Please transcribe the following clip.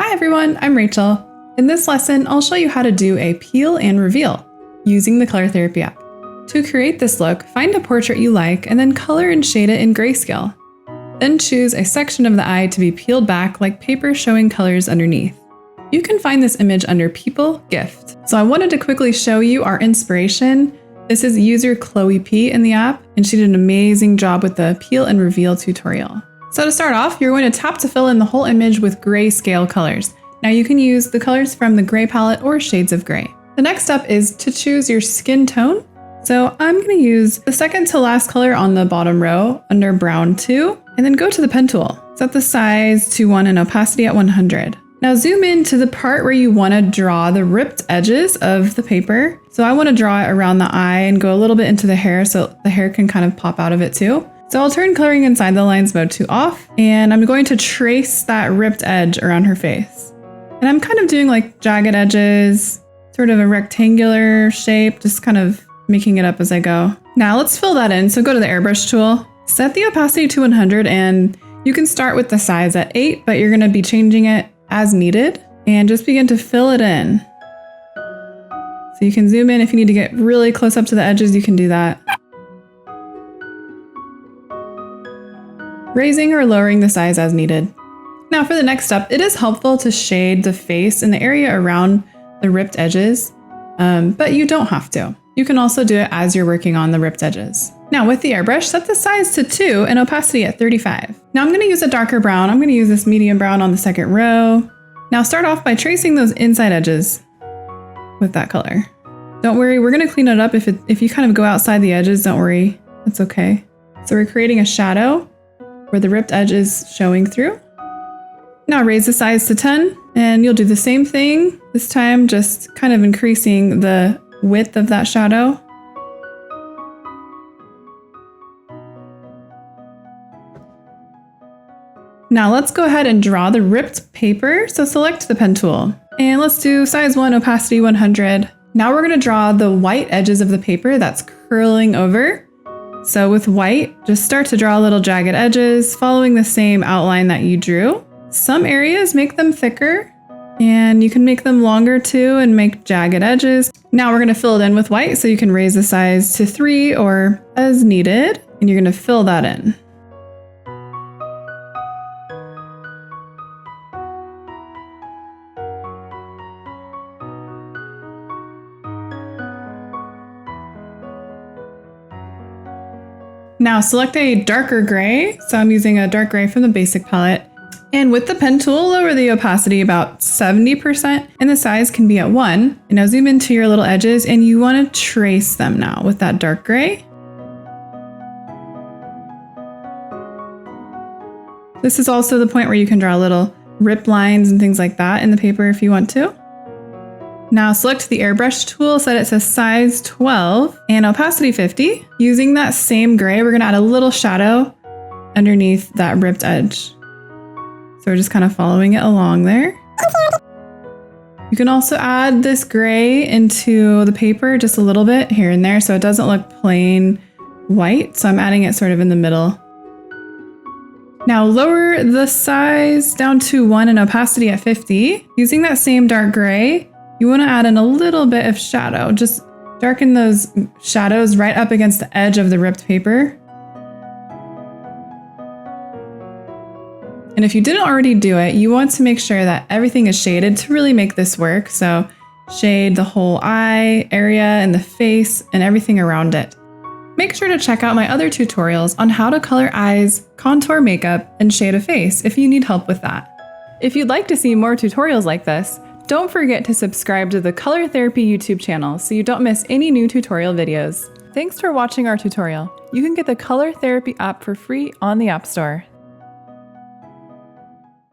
Hi everyone, I'm Rachel. In this lesson, I'll show you how to do a peel and reveal using the Color Therapy app. To create this look, find a portrait you like and then color and shade it in grayscale. Then choose a section of the eye to be peeled back like paper showing colors underneath. You can find this image under People, Gift. So I wanted to quickly show you our inspiration. This is user Chloe P in the app, and she did an amazing job with the peel and reveal tutorial. So to start off, you're going to tap to fill in the whole image with grayscale colors. Now you can use the colors from the gray palette or shades of gray. The next step is to choose your skin tone. So I'm going to use the second to last color on the bottom row under Brown 2, and then go to the pen tool. Set the size to 1 and opacity at 100. Now zoom in to the part where you want to draw the ripped edges of the paper. So I want to draw it around the eye and go a little bit into the hair so the hair can kind of pop out of it too. So I'll turn coloring inside the lines mode to off, and I'm going to trace that ripped edge around her face. And I'm kind of doing like jagged edges, sort of a rectangular shape, just kind of making it up as I go. Now let's fill that in. So go to the airbrush tool, set the opacity to 100, and you can start with the size at 8, but you're going to be changing it as needed, and just begin to fill it in. So you can zoom in if you need to get really close up to the edges, you can do that. Raising or lowering the size as needed. Now for the next step, it is helpful to shade the face and the area around the ripped edges, but you don't have to. You can also do it as you're working on the ripped edges. Now with the airbrush, set the size to 2 and opacity at 35. Now I'm going to use a darker brown. I'm going to use this medium brown on the second row. Now start off by tracing those inside edges with that color. Don't worry, we're going to clean it up. If you kind of go outside the edges, don't worry, it's okay. So we're creating a shadow where the ripped edge is showing through. Now raise the size to 10, and you'll do the same thing, this time just kind of increasing the width of that shadow. Now let's go ahead and draw the ripped paper. So select the pen tool, and let's do size 1, opacity 100. Now we're going to draw the white edges of the paper that's curling over. So with white, just start to draw little jagged edges, following the same outline that you drew. Some areas make them thicker, and you can make them longer too and make jagged edges. Now we're going to fill it in with white, so you can raise the size to 3 or as needed, and you're going to fill that in. Now select a darker gray. So I'm using a dark gray from the basic palette. And with the pen tool, lower the opacity about 70%, and the size can be at 1. And now zoom into your little edges, and you want to trace them now with that dark gray. This is also the point where you can draw little rip lines and things like that in the paper if you want to. Now select the airbrush tool, set it to size 12 and opacity 50. Using that same gray, we're going to add a little shadow underneath that ripped edge. So we're just kind of following it along there. You can also add this gray into the paper just a little bit here and there so it doesn't look plain white. So I'm adding it sort of in the middle. Now lower the size down to 1 and opacity at 50. Using that same dark gray, you want to add in a little bit of shadow. Just darken those shadows right up against the edge of the ripped paper. And if you didn't already do it, you want to make sure that everything is shaded to really make this work. So shade the whole eye area and the face and everything around it. Make sure to check out my other tutorials on how to color eyes, contour makeup, and shade a face if you need help with that. If you'd like to see more tutorials like this, don't forget to subscribe to the Color Therapy YouTube channel so you don't miss any new tutorial videos. Thanks for watching our tutorial. You can get the Color Therapy app for free on the App Store.